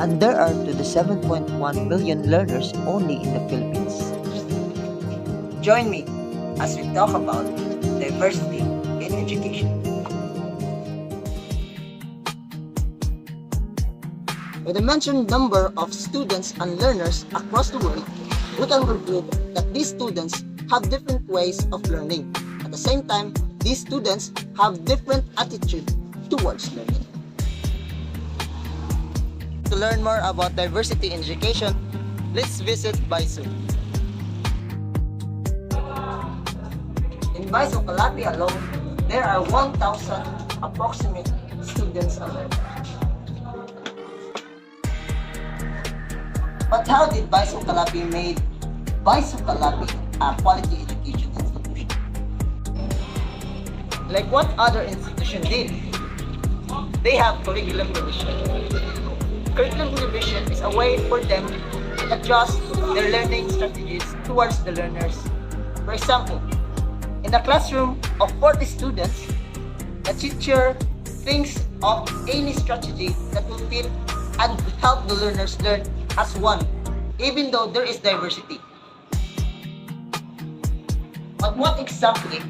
and there are to the 7.1 million learners only in the Philippines. Join me as we talk about diversity in education. With the mentioned number of students and learners across the world, we can conclude that these students have different ways of learning. At the same time, these students have different attitude towards learning. To learn more about diversity in education, let's visit BISU. In BISU Calate alone, there are 1,000 approximate students and learners. But how did BISU Calate made BISU Calate a quality education institution? Like what other institution did, they have curriculum revision. Curriculum revision is a way for them to adjust their learning strategies towards the learners. For example, in a classroom of 40 students, the teacher thinks of any strategy that will fit and help the learners learn as one, even though there is diversity. But what exactly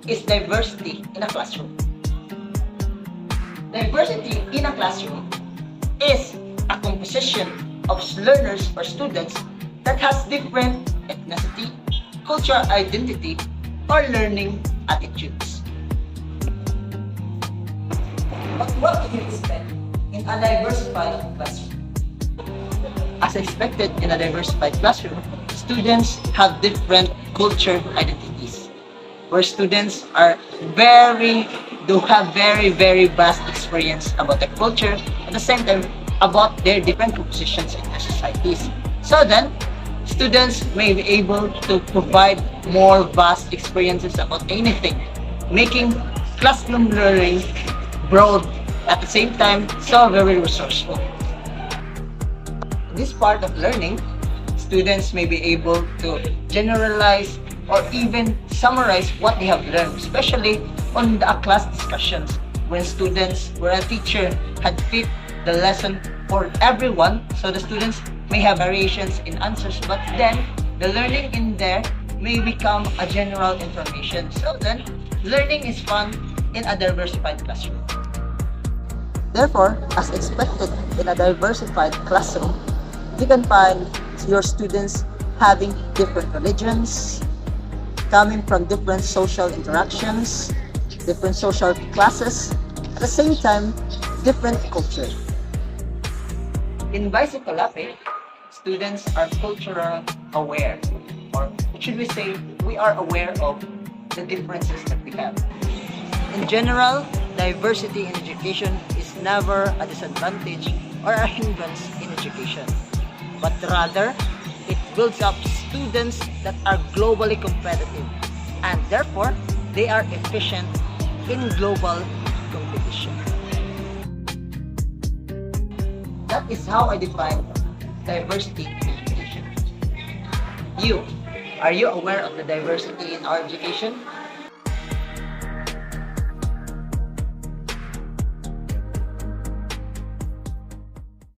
is diversity in a classroom? Diversity in a classroom is a composition of learners or students that has different ethnicity, cultural identity, or learning attitudes. But what do you expect in a diversified classroom? As expected in a diversified classroom, students have different culture identities, where students are do have very vast experience about the culture, at the same time about their different positions in the societies. So then, students may be able to provide more vast experiences about anything, making classroom learning broad, at the same time so very resourceful. This part of learning, students may be able to generalize or even summarize what they have learned, especially on the class discussions where a teacher had fit the lesson for everyone, so the students may have variations in answers, but then the learning in there may become a general information. So then, learning is fun in a diversified classroom. Therefore, as expected in a diversified classroom, you can find your students having different religions, coming from different social interactions, different social classes, at the same time, different culture. In BISU Calate, students are cultural aware, or should we say, we are aware of the differences that we have. In general, diversity in education is never a disadvantage or a hindrance in education, but rather, it builds up students that are globally competitive, and therefore, they are efficient in global competition. That is how I define diversity in education. Are you aware of the diversity in our education?